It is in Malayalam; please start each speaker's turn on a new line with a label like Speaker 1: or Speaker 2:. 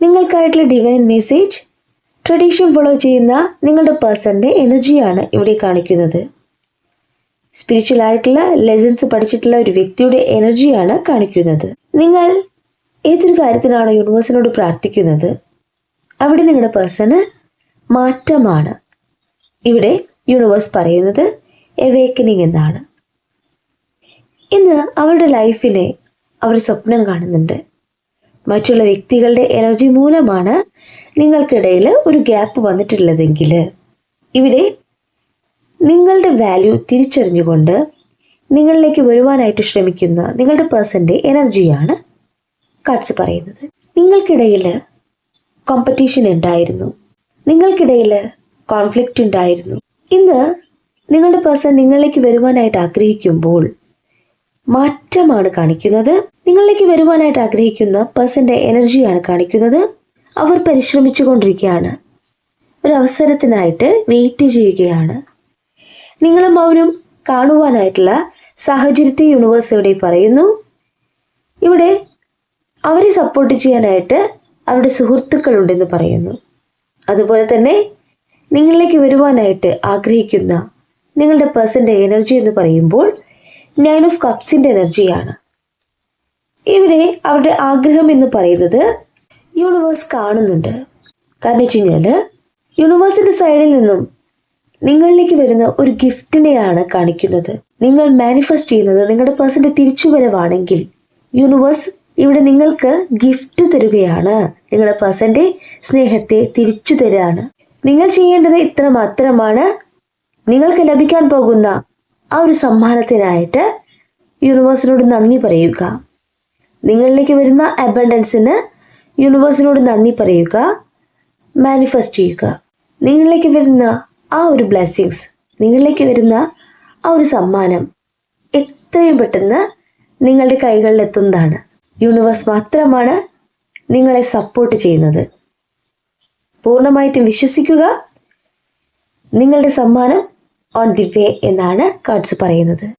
Speaker 1: നിങ്ങൾക്കായിട്ടുള്ള ഡിവൈൻ മെസ്സേജ് ട്രഡീഷൻ ഫോളോ ചെയ്യുന്ന നിങ്ങളുടെ പേഴ്സൻ്റെ എനർജിയാണ് ഇവിടെ കാണിക്കുന്നത്. സ്പിരിച്വൽ ആയിട്ടുള്ള ലെസൺസ് പഠിച്ചിട്ടുള്ള ഒരു വ്യക്തിയുടെ എനർജിയാണ് കാണിക്കുന്നത്. നിങ്ങൾ ഏതൊരു കാര്യത്തിനാണോ യൂണിവേഴ്സിനോട് പ്രാർത്ഥിക്കുന്നത്, അവിടെ നിങ്ങളുടെ പേഴ്സണ് മാറ്റമാണ്. ഇവിടെ യൂണിവേഴ്സ് പറയുന്നത് എവേക്കനിങ് എന്നാണ്. ഇന്ന് അവരുടെ ലൈഫിനെ അവർ സ്വപ്നം കാണുന്നുണ്ട്. മറ്റുള്ള വ്യക്തികളുടെ എനർജി മൂലമാണ് നിങ്ങൾക്കിടയിൽ ഒരു ഗ്യാപ്പ് വന്നിട്ടുള്ളതെങ്കിൽ ഇവിടെ നിങ്ങളുടെ വാല്യൂ തിരിച്ചറിഞ്ഞുകൊണ്ട് നിങ്ങളിലേക്ക് വരുവാനായിട്ട് ശ്രമിക്കുന്ന നിങ്ങളുടെ പേഴ്സൻ്റെ എനർജിയാണ് കാർഡ്സ് പറയുന്നത്. നിങ്ങൾക്കിടയിൽ കോമ്പറ്റീഷൻ ഉണ്ടായിരുന്നു, നിങ്ങൾക്കിടയിൽ കോൺഫ്ലിക്റ്റ് ഉണ്ടായിരുന്നു. ഇന്ന് നിങ്ങളുടെ പേഴ്സൺ നിങ്ങളിലേക്ക് വരുവാനായിട്ട് ആഗ്രഹിക്കുമ്പോൾ മാറ്റമാണ് കാണിക്കുന്നത്. നിങ്ങളിലേക്ക് വരുവാനായിട്ട് ആഗ്രഹിക്കുന്ന പേഴ്സൻ്റെ എനർജിയാണ് കാണിക്കുന്നത്. അവർ പരിശ്രമിച്ചു കൊണ്ടിരിക്കുകയാണ്, ഒരു അവസരത്തിനായിട്ട് വെയിറ്റ് ചെയ്യുകയാണ്. നിങ്ങളും അവരും കാണുവാനായിട്ടുള്ള സാഹചര്യത്തെ യൂണിവേഴ്സ് ഇവിടെ പറയുന്നു. ഇവിടെ അവരെ സപ്പോർട്ട് ചെയ്യാനായിട്ട് അവരുടെ സുഹൃത്തുക്കളുണ്ടെന്ന് പറയുന്നു. അതുപോലെ തന്നെ നിങ്ങളിലേക്ക് വരുവാനായിട്ട് ആഗ്രഹിക്കുന്ന നിങ്ങളുടെ പേഴ്സൻ്റെ എനർജി എന്ന് പറയുമ്പോൾ 9 ഓഫ് കപ്സിൻ്റെ എനർജിയാണ്. ഇവിടെ അവരുടെ ആഗ്രഹം എന്ന് പറയുന്നത് യൂണിവേഴ്സ് കാണുന്നുണ്ട്. കാരണം വെച്ച് കഴിഞ്ഞാൽ യൂണിവേഴ്സിൻ്റെ സൈഡിൽ നിന്നും നിങ്ങളിലേക്ക് വരുന്ന ഒരു ഗിഫ്റ്റിനെയാണ് കാണിക്കുന്നത്. നിങ്ങൾ മാനിഫെസ്റ്റ് ചെയ്യുന്നത് നിങ്ങളുടെ പേഴ്സൻ്റെ തിരിച്ചുവരവാണെങ്കിൽ യൂണിവേഴ്സ് ഇവിടെ നിങ്ങൾക്ക് ഗിഫ്റ്റ് തരികയാണ്. നിങ്ങളുടെ പേഴ്സൻ്റെ സ്നേഹത്തെ തിരിച്ചു തരാണ്. നിങ്ങൾ ചെയ്യേണ്ടത് ഇത്ര മാത്രമാണ്. നിങ്ങൾക്ക് ലഭിക്കാൻ പോകുന്ന ആ ഒരു സമ്മാനത്തിനായിട്ട് യൂണിവേഴ്സിനോട് നന്ദി പറയുക. നിങ്ങളിലേക്ക് വരുന്ന അബണ്ടൻസിന് യൂണിവേഴ്സിനോട് നന്ദി പറയുക, മാനിഫെസ്റ്റ് ചെയ്യുക. നിങ്ങളിലേക്ക് വരുന്ന ആ ഒരു ബ്ലെസ്സിങ്സ്, നിങ്ങളിലേക്ക് വരുന്ന ആ ഒരു സമ്മാനം എത്രയും പെട്ടെന്ന് നിങ്ങളുടെ കൈകളിൽ എത്തുന്നതാണ്. യൂണിവേഴ്സ് മാത്രമാണ് നിങ്ങളെ സപ്പോർട്ട് ചെയ്യുന്നത്. പൂർണ്ണമായിട്ടും വിശ്വസിക്കുക. നിങ്ങളുടെ സമ്മാനം ഓൺ ദി വേ എന്നാണ് കാർഡ്സ് പറയുന്നത്.